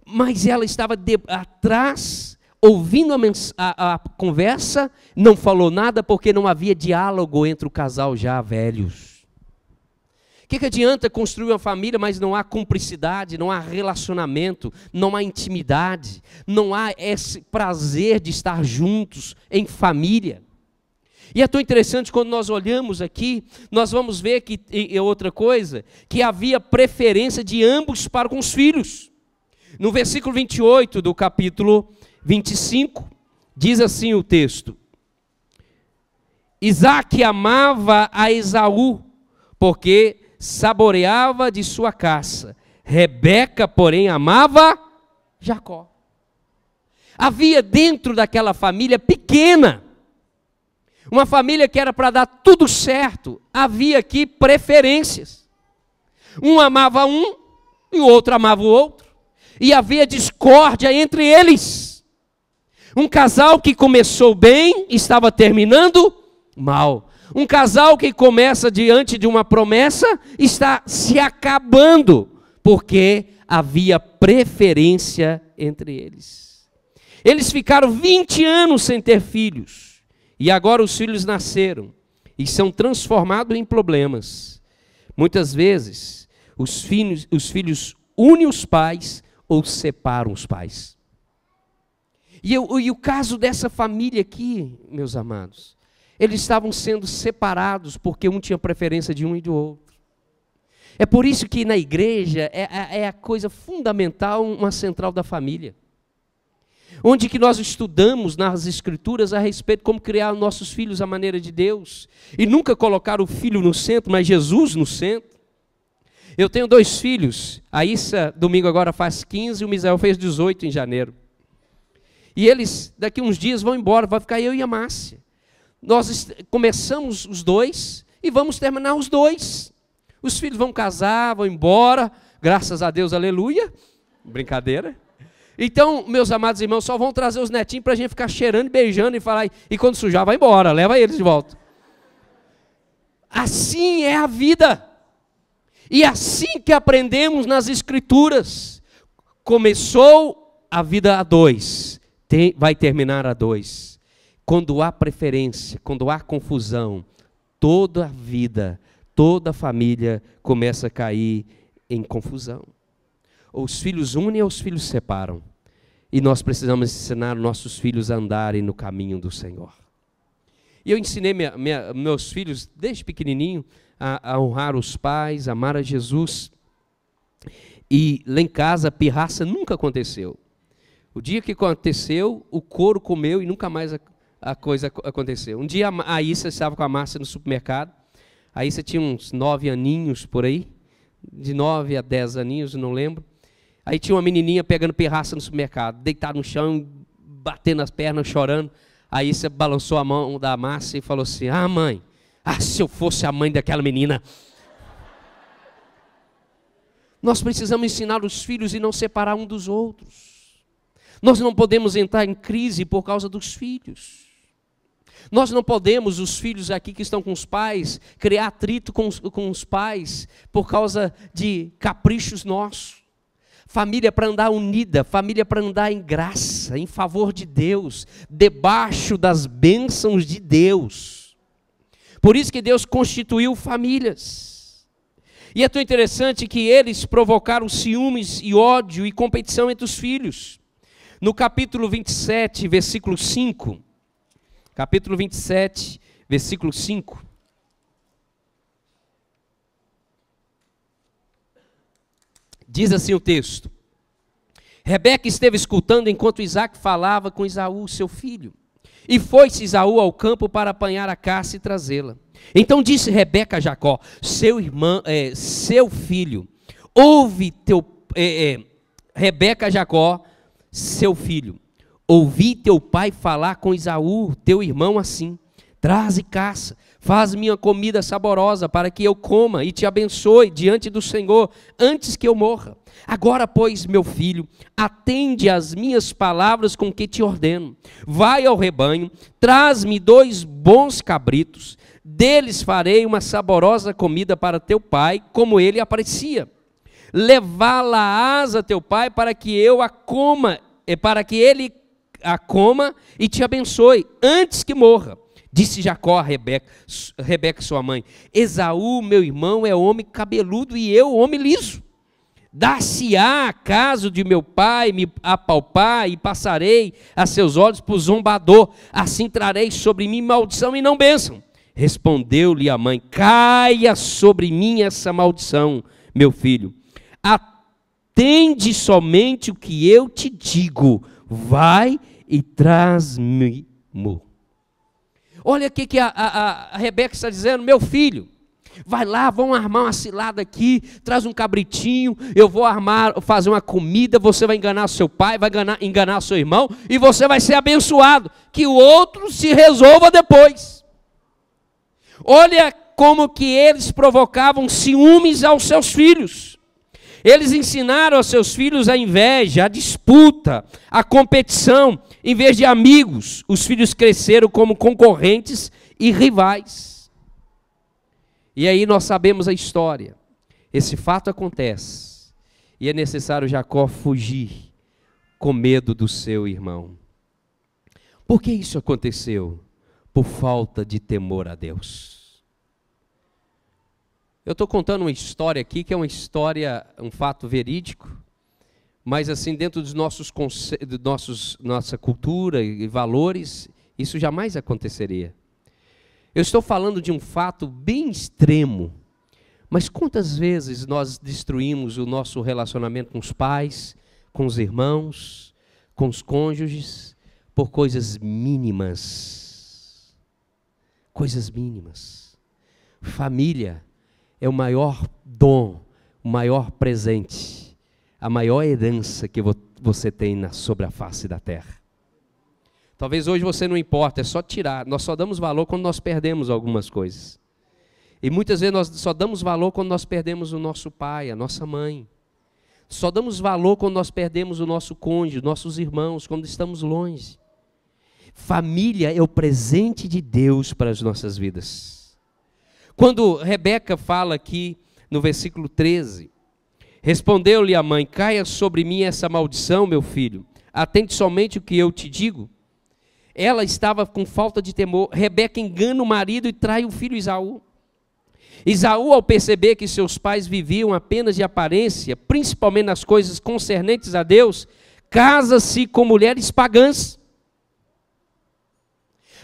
Mas ela estava atrás, ouvindo a conversa, não falou nada porque não havia diálogo entre o casal já velhos. que adianta construir uma família, mas não há cumplicidade, não há relacionamento, não há intimidade, não há esse prazer de estar juntos em família? E é tão interessante quando nós olhamos aqui, nós vamos ver que é outra coisa, que havia preferência de ambos para com os filhos. No versículo 28 do capítulo 25, diz assim o texto: Isaque amava a Esaú, porque saboreava de sua caça. Rebeca, porém, amava Jacó. Havia dentro daquela família pequena, uma família que era para dar tudo certo, havia aqui preferências. Um amava um e o outro amava o outro. E havia discórdia entre eles. Um casal que começou bem, estava terminando mal. Um casal que começa diante de uma promessa, está se acabando, porque havia preferência entre eles. Eles ficaram 20 anos sem ter filhos. E agora os filhos nasceram e são transformados em problemas. Muitas vezes, os filhos unem os pais ou separam os pais. E o caso dessa família aqui, meus amados, eles estavam sendo separados porque um tinha preferência de um e do outro. É por isso que na igreja é a coisa fundamental, uma central da família. Onde que nós estudamos nas escrituras a respeito de como criar nossos filhos à maneira de Deus. E nunca colocar o filho no centro, mas Jesus no centro. Eu tenho 2 filhos. A Issa, domingo agora, faz 15 e o Misael fez 18 em janeiro. E eles, daqui uns dias, vão embora, vai ficar eu e a Márcia. Nós começamos os 2 e vamos terminar os 2. Os filhos vão casar, vão embora, graças a Deus, aleluia. Brincadeira. Então, meus amados irmãos, só vão trazer os netinhos para a gente ficar cheirando e beijando e falar, e quando sujar, vai embora, leva eles de volta. Assim é a vida. E assim que aprendemos nas escrituras. Começou a vida a 2, vai terminar a 2. Quando há preferência, quando há confusão, toda a vida, toda a família começa a cair em confusão. Ou os filhos unem ou os filhos separam. E nós precisamos ensinar nossos filhos a andarem no caminho do Senhor. E eu ensinei meus filhos, desde pequenininho, a honrar os pais, a amar a Jesus. E lá em casa, pirraça nunca aconteceu. O dia que aconteceu, o couro comeu e nunca mais a coisa aconteceu. Um dia a Issa estava com a Márcia no supermercado. A Issa tinha uns 9 aninhos por aí. De 9 a 10 aninhos, não lembro. Aí tinha uma menininha pegando pirraça no supermercado, deitada no chão, batendo as pernas, chorando. Aí você balançou a mão da Márcia e falou assim: ah, mãe, se eu fosse a mãe daquela menina. Nós precisamos ensinar os filhos e não separar um dos outros. Nós não podemos entrar em crise por causa dos filhos. Nós não podemos, os filhos aqui que estão com os pais, criar atrito com os pais por causa de caprichos nossos. Família para andar unida, família para andar em graça, em favor de Deus, debaixo das bênçãos de Deus. Por isso que Deus constituiu famílias. E é tão interessante que eles provocaram ciúmes e ódio e competição entre os filhos. No capítulo 27, versículo 5, capítulo 27, versículo 5. Diz assim o texto: Rebeca esteve escutando enquanto Isaque falava com Esaú, seu filho. E foi-se Esaú ao campo para apanhar a caça e trazê-la. Então disse Rebeca a Jacó, seu filho, ouve Rebeca a Jacó, seu filho, ouvi teu pai falar com Esaú, teu irmão, assim: traze caça, faz minha comida saborosa para que eu coma e te abençoe diante do Senhor antes que eu morra. Agora, pois, meu filho, atende às minhas palavras com que te ordeno. Vai ao rebanho, traz-me 2 bons cabritos, deles farei uma saborosa comida para teu pai, como ele aprecia. Levá-la-ás a teu pai para que eu a coma, para que ele a coma e te abençoe antes que morra. Disse Jacó a Rebeca sua mãe: Esaú, meu irmão, é homem cabeludo e eu, homem liso. Dar-se-á acaso de meu pai me apalpar e passarei a seus olhos por zombador, assim trarei sobre mim maldição e não bênção. Respondeu-lhe a mãe: caia sobre mim essa maldição, meu filho. Atende somente o que eu te digo, vai e traz-me. Olha o que a Rebeca está dizendo: meu filho, vai lá, vamos armar uma cilada aqui, traz um cabritinho, eu vou fazer uma comida, você vai enganar seu pai, vai enganar seu irmão, e você vai ser abençoado, que o outro se resolva depois. Olha como que eles provocavam ciúmes aos seus filhos. Eles ensinaram aos seus filhos a inveja, a disputa, a competição. Em vez de amigos, os filhos cresceram como concorrentes e rivais. E aí nós sabemos a história. Esse fato acontece. E é necessário Jacó fugir com medo do seu irmão. Por que isso aconteceu? Por falta de temor a Deus. Eu estou contando uma história aqui, que é uma história, um fato verídico, mas assim, dentro dos nossa cultura e valores, isso jamais aconteceria. Eu estou falando de um fato bem extremo, mas quantas vezes nós destruímos o nosso relacionamento com os pais, com os irmãos, com os cônjuges, por coisas mínimas. Coisas mínimas. Família é o maior dom, o maior presente, a maior herança que você tem sobre a face da terra. Talvez hoje você não importa, é só tirar. Nós só damos valor quando nós perdemos algumas coisas. E muitas vezes nós só damos valor quando nós perdemos o nosso pai, a nossa mãe. Só damos valor quando nós perdemos o nosso cônjuge, nossos irmãos, quando estamos longe. Família é o presente de Deus para as nossas vidas. Quando Rebeca fala aqui no versículo 13, respondeu-lhe a mãe: caia sobre mim essa maldição, meu filho, atende somente o que eu te digo. Ela estava com falta de temor. Rebeca engana o marido e trai o filho Esaú. Esaú, ao perceber que seus pais viviam apenas de aparência, principalmente nas coisas concernentes a Deus, casa-se com mulheres pagãs.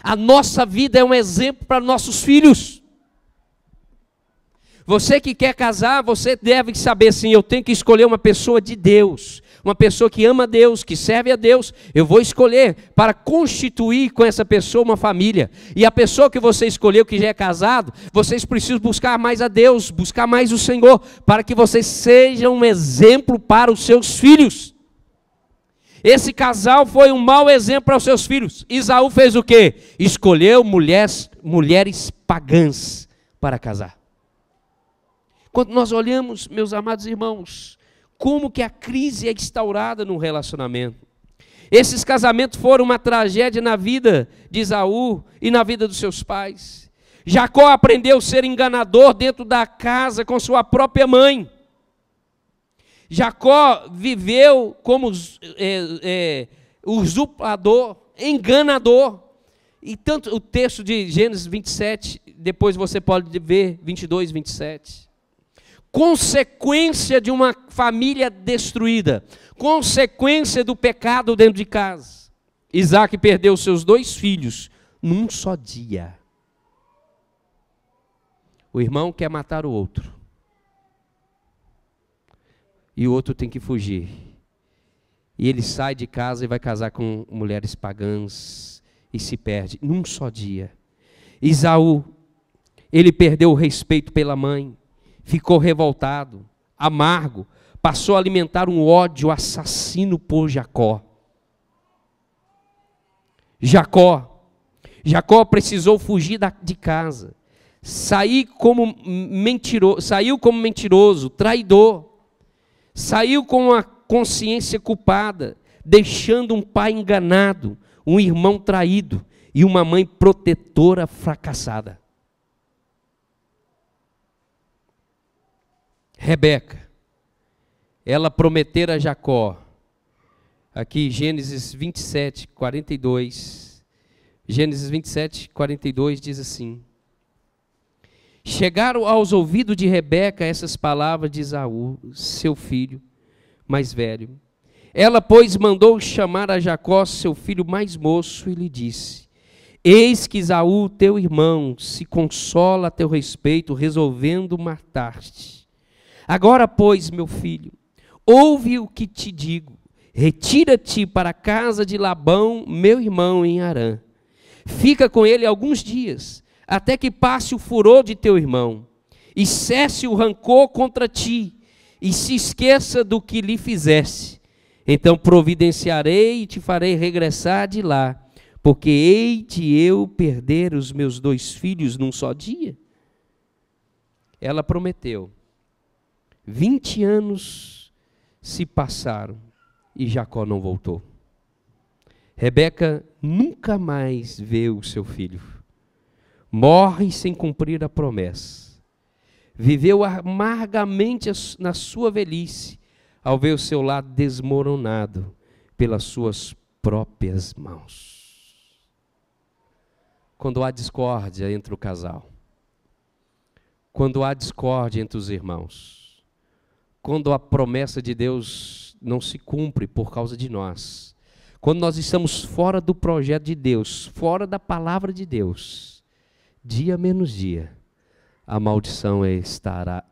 A nossa vida é um exemplo para nossos filhos. Você que quer casar, você deve saber assim: eu tenho que escolher uma pessoa de Deus, uma pessoa que ama a Deus, que serve a Deus. Eu vou escolher para constituir com essa pessoa uma família. E a pessoa que você escolheu, que já é casado, vocês precisam buscar mais a Deus, buscar mais o Senhor, para que vocês sejam um exemplo para os seus filhos. Esse casal foi um mau exemplo para os seus filhos. Esaú fez o quê? Escolheu mulheres pagãs para casar. Quando nós olhamos, meus amados irmãos, como que a crise é instaurada no relacionamento. Esses casamentos foram uma tragédia na vida de Esaú e na vida dos seus pais. Jacó aprendeu a ser enganador dentro da casa com sua própria mãe. Jacó viveu como usurpador, enganador. E tanto o texto de Gênesis 27, depois você pode ver 22, 27. Consequência de uma família destruída, consequência do pecado dentro de casa. Isaac perdeu seus 2 filhos num só dia. O irmão quer matar o outro, e o outro tem que fugir. E ele sai de casa e vai casar com mulheres pagãs e se perde num só dia. Esaú, ele perdeu o respeito pela mãe. Ficou revoltado, amargo, passou a alimentar um ódio assassino por Jacó. Jacó precisou fugir de casa, saiu como mentiroso, traidor, saiu com a consciência culpada, deixando um pai enganado, um irmão traído e uma mãe protetora fracassada. Rebeca, ela prometera a Jacó, aqui Gênesis 27, 42, Gênesis 27, 42 diz assim: chegaram aos ouvidos de Rebeca essas palavras de Esaú, seu filho mais velho. Ela, pois, mandou chamar a Jacó, seu filho mais moço, e lhe disse: eis que Esaú, teu irmão, se consola a teu respeito, resolvendo matar-te. Agora, pois, meu filho, ouve o que te digo. Retira-te para a casa de Labão, meu irmão, em Harã. Fica com ele alguns dias, até que passe o furor de teu irmão, e cesse o rancor contra ti, e se esqueça do que lhe fizesse. Então providenciarei e te farei regressar de lá, porque hei de eu perder os meus 2 filhos num só dia? Ela prometeu. 20 anos se passaram e Jacó não voltou. Rebeca nunca mais vê o seu filho. Morre sem cumprir a promessa. Viveu amargamente na sua velhice, ao ver o seu lar desmoronado pelas suas próprias mãos. Quando há discórdia entre o casal, quando há discórdia entre os irmãos, quando a promessa de Deus não se cumpre por causa de nós, quando nós estamos fora do projeto de Deus, fora da palavra de Deus, dia menos dia, a maldição é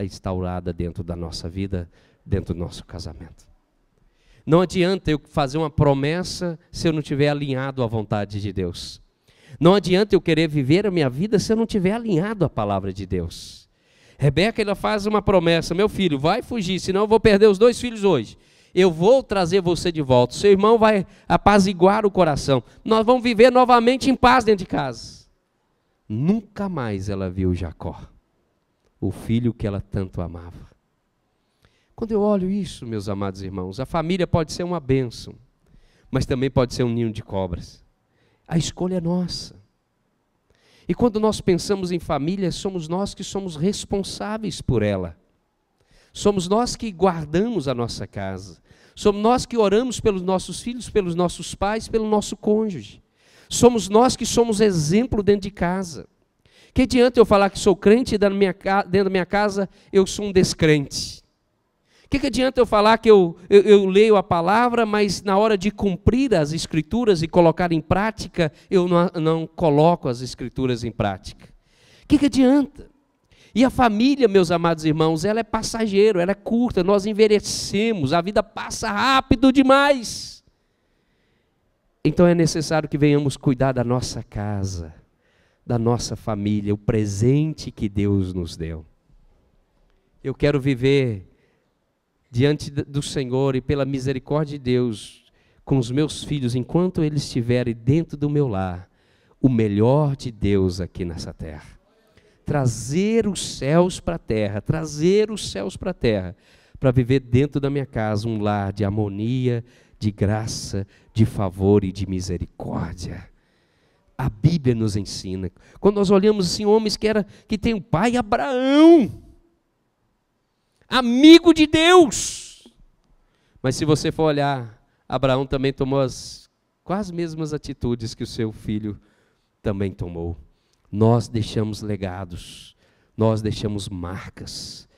instaurada dentro da nossa vida, dentro do nosso casamento. Não adianta eu fazer uma promessa se eu não estiver alinhado à vontade de Deus. Não adianta eu querer viver a minha vida se eu não estiver alinhado à palavra de Deus. Rebeca, ela faz uma promessa: meu filho, vai fugir, senão eu vou perder os 2 filhos hoje. Eu vou trazer você de volta. Seu irmão vai apaziguar o coração. Nós vamos viver novamente em paz dentro de casa. Nunca mais ela viu Jacó, o filho que ela tanto amava. Quando eu olho isso, meus amados irmãos, a família pode ser uma bênção, mas também pode ser um ninho de cobras. A escolha é nossa. E quando nós pensamos em família, somos nós que somos responsáveis por ela. Somos nós que guardamos a nossa casa. Somos nós que oramos pelos nossos filhos, pelos nossos pais, pelo nosso cônjuge. Somos nós que somos exemplo dentro de casa. Que adianta eu falar que sou crente e dentro da minha casa eu sou um descrente? Que adianta eu falar que eu leio a palavra, mas na hora de cumprir as escrituras e colocar em prática, eu não coloco as escrituras em prática? Que adianta? E a família, meus amados irmãos, ela é passageiro, ela é curta, nós envelhecemos, a vida passa rápido demais. Então é necessário que venhamos cuidar da nossa casa, da nossa família, o presente que Deus nos deu. Eu quero viver diante do Senhor e pela misericórdia de Deus, com os meus filhos, enquanto eles estiverem dentro do meu lar, o melhor de Deus aqui nessa terra. Trazer os céus para a terra, para viver dentro da minha casa um lar de harmonia, de graça, de favor e de misericórdia. A Bíblia nos ensina. Quando nós olhamos assim, homens que tem o pai Abraão, amigo de Deus. Mas se você for olhar, Abraão também tomou quase as mesmas atitudes que o seu filho também tomou. Nós deixamos legados, nós deixamos marcas.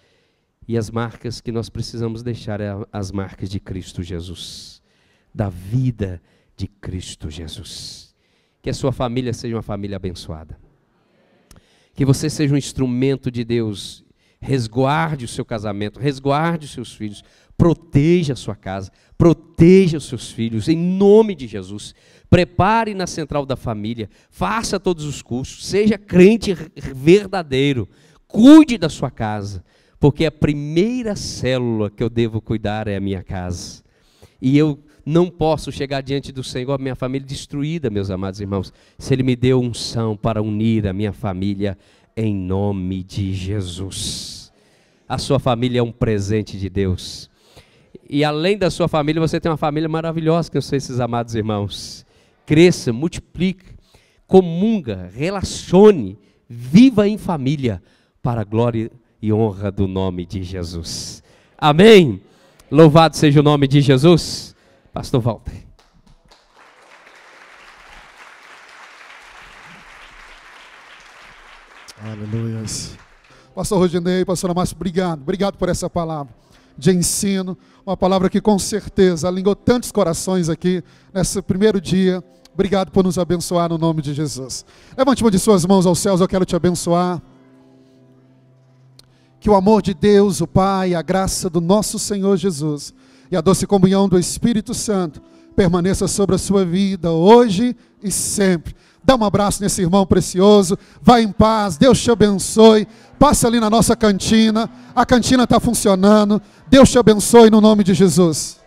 E as marcas que nós precisamos deixar é as marcas de Cristo Jesus, da vida de Cristo Jesus. Que a sua família seja uma família abençoada. Que você seja um instrumento de Deus. Resguarde o seu casamento, resguarde os seus filhos, proteja a sua casa, proteja os seus filhos, em nome de Jesus. Prepare na central da família, faça todos os cursos, seja crente verdadeiro, cuide da sua casa, porque a primeira célula que eu devo cuidar é a minha casa. E eu não posso chegar diante do Senhor, a minha família destruída, meus amados irmãos, se Ele me deu unção para unir a minha família em nome de Jesus. A sua família é um presente de Deus. E além da sua família, você tem uma família maravilhosa, que são esses amados irmãos. Cresça, multiplique, comunga, relacione, viva em família, para a glória e honra do nome de Jesus. Amém? Louvado seja o nome de Jesus. Pastor Walter. Aleluia. Pastor Rodinei, pastora Márcia, obrigado por essa palavra de ensino, uma palavra que com certeza alinhou tantos corações aqui nesse primeiro dia. Obrigado por nos abençoar no nome de Jesus. Levante uma de suas mãos aos céus, eu quero te abençoar. Que o amor de Deus, o Pai, a graça do nosso Senhor Jesus e a doce comunhão do Espírito Santo permaneça sobre a sua vida hoje e sempre. Dá um abraço nesse irmão precioso, vai em paz, Deus te abençoe. Passa ali na nossa cantina, a cantina está funcionando. Deus te abençoe no nome de Jesus.